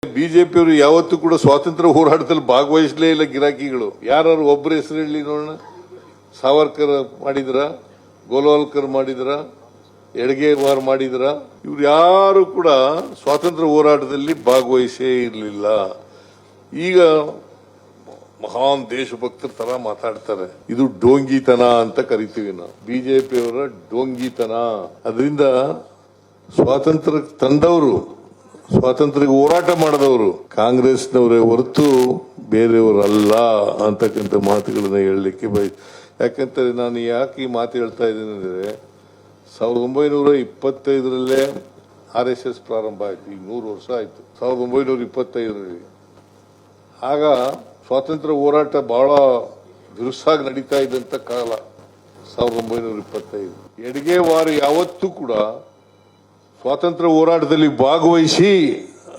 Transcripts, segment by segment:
ಬಿಜೆಪಿಯವರು ಯಾವತ್ತೂ ಕೂಡ ಸ್ವಾತಂತ್ರ್ಯ ಹೋರಾಟದಲ್ಲಿ ಭಾಗವಹಿಸಲೇ ಇಲ್ಲ. ಗಿರಾಕಿಗಳು ಯಾರು ಒಬ್ಬರ ಹೆಸರು ಹೇಳಿ ನೋಡೋಣ. ಸಾವರ್ಕರ್ ಮಾಡಿದ್ರ, ಗೋಲ್ವಾಲ್ಕರ್ ಮಾಡಿದ್ರ, ಎಡಗೇವಾರ್ ಮಾಡಿದ್ರ, ಇವ್ರು ಯಾರು ಕೂಡ ಸ್ವಾತಂತ್ರ್ಯ ಹೋರಾಟದಲ್ಲಿ ಭಾಗವಹಿಸೇ ಇರಲಿಲ್ಲ. ಈಗ ಮಹಾನ್ ದೇಶಭಕ್ತರ ತರ ಮಾತಾಡ್ತಾರೆ. ಇದು ಡೋಂಗಿತನ ಅಂತ ಕರಿತೀವಿ ನಾವು, ಬಿಜೆಪಿಯವರ ಡೋಂಗಿತನ. ಅದರಿಂದ ಸ್ವಾತಂತ್ರ್ಯ ತಂದವರು, ಸ್ವಾತಂತ್ರ್ಯ ಹೋರಾಟ ಮಾಡಿದವರು ಕಾಂಗ್ರೆಸ್ನವರೇ ಹೊರತು ಬೇರೆಯವರಲ್ಲ ಅಂತಕ್ಕಂಥ ಮಾತುಗಳನ್ನ ಹೇಳಲಿಕ್ಕೆ ಯಾಕಂದ್ರೆ ನಾನು ಯಾಕೆ ಈ ಮಾತು ಹೇಳ್ತಾ ಇದ್ದೀನಿ ಅಂದ್ರೆ 1925ರಲ್ಲೇ RSS ಪ್ರಾರಂಭ ಆಯ್ತು. ಈಗ 100 ವರ್ಷ ಆಯ್ತು. 1925ರಲ್ಲಿ ಆಗ ಸ್ವಾತಂತ್ರ್ಯ ಹೋರಾಟ ಬಹಳ ಬಿರುಸಾಗಿ ನಡೀತಾ ಇದ್ದಂತ ಕಾಲ 1925. ಎಡಗೇವಾರ್ ಯಾವತ್ತೂ ಕೂಡ ಸ್ವಾತಂತ್ರ್ಯ ಹೋರಾಟದಲ್ಲಿ ಭಾಗವಹಿಸಿ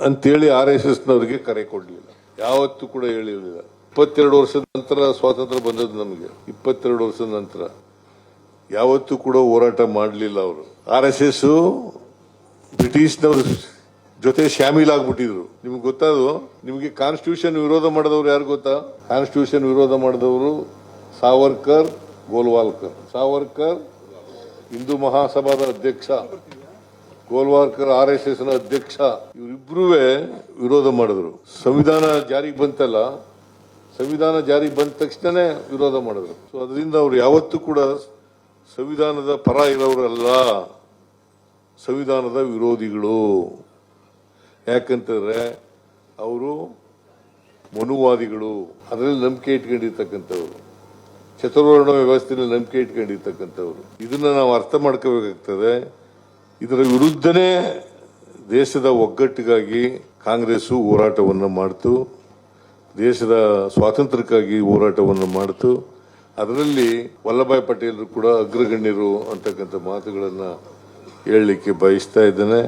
ಅಂತೇಳಿ RSSನವರಿಗೆ ಕರೆ ಕೊಡ್ಲಿಲ್ಲ, ಯಾವತ್ತೂ ಕೂಡ ಹೇಳಿರಲಿಲ್ಲ. 22 ವರ್ಷದ ನಂತರ ಸ್ವಾತಂತ್ರ್ಯ ಬಂದದ್ದು ನಮಗೆ. 22 ವರ್ಷದ ನಂತರ ಯಾವತ್ತೂ ಕೂಡ ಹೋರಾಟ ಮಾಡಲಿಲ್ಲ ಅವರು. RSS ಬ್ರಿಟಿಷ್ನವ್ರ ಜೊತೆ ಶಾಮೀಲಾಗ್ಬಿಟ್ಟಿದ್ರು. ನಿಮ್ಗೆ ಗೊತ್ತದು. ನಿಮಗೆ ಕಾನ್ಸ್ಟಿಟ್ಯೂಷನ್ ವಿರೋಧ ಮಾಡಿದವರು ಯಾರು ಗೊತ್ತಾ? ಕಾನ್ಸ್ಟಿಟ್ಯೂಷನ್ ವಿರೋಧ ಮಾಡಿದವರು ಸಾವರ್ಕರ್, ಗೋಲ್ವಾಲ್ಕರ್. ಸಾವರ್ಕರ್ ಹಿಂದೂ ಮಹಾಸಭಾದ ಅಧ್ಯಕ್ಷ, ಗೋಲ್ವಾಲ್ಕರ್ RSSನ ಅಧ್ಯಕ್ಷ. ಇವರಿಬ್ರೂ ವಿರೋಧ ಮಾಡಿದ್ರು. ಸಂವಿಧಾನ ಜಾರಿಗೆ ಬಂತಲ್ಲ, ಸಂವಿಧಾನ ಜಾರಿಗೆ ಬಂದ ತಕ್ಷಣನೇ ವಿರೋಧ ಮಾಡಿದ್ರು. ಸೊ ಅದರಿಂದ ಅವ್ರು ಯಾವತ್ತೂ ಕೂಡ ಸಂವಿಧಾನದ ಪರ ಇರೋರಲ್ಲ, ಸಂವಿಧಾನದ ವಿರೋಧಿಗಳು. ಯಾಕಂತಂದ್ರೆ ಅವರು ಮನುವಾದಿಗಳು, ಅದರಲ್ಲಿ ನಂಬಿಕೆ ಇಟ್ಕೊಂಡಿರ್ತಕ್ಕಂಥವ್ರು, ಚತುರ್ವರ್ಣ ವ್ಯವಸ್ಥೆಯಲ್ಲಿ ನಂಬಿಕೆ ಇಟ್ಕೊಂಡಿರ್ತಕ್ಕಂಥವ್ರು. ಇದನ್ನ ನಾವು ಅರ್ಥ ಮಾಡ್ಕೋಬೇಕಾಗ್ತದೆ. ಇದರ ವಿರುದ್ಧನೇ ದೇಶದ ಒಗ್ಗಟ್ಟಿಗಾಗಿ ಕಾಂಗ್ರೆಸ್ ಹೋರಾಟವನ್ನು ಮಾಡ್ತು, ದೇಶದ ಸ್ವಾತಂತ್ರ್ಯಕ್ಕಾಗಿ ಹೋರಾಟವನ್ನು ಮಾಡ್ತು. ಅದರಲ್ಲಿ ವಲ್ಲಭಾಯ್ ಪಟೇಲರು ಕೂಡ ಅಗ್ರಗಣ್ಯರು ಅಂತಕ್ಕಂಥ ಮಾತುಗಳನ್ನ ಹೇಳಲಿಕ್ಕೆ ಬಯಸ್ತಾ ಇದ್ದೇನೆ.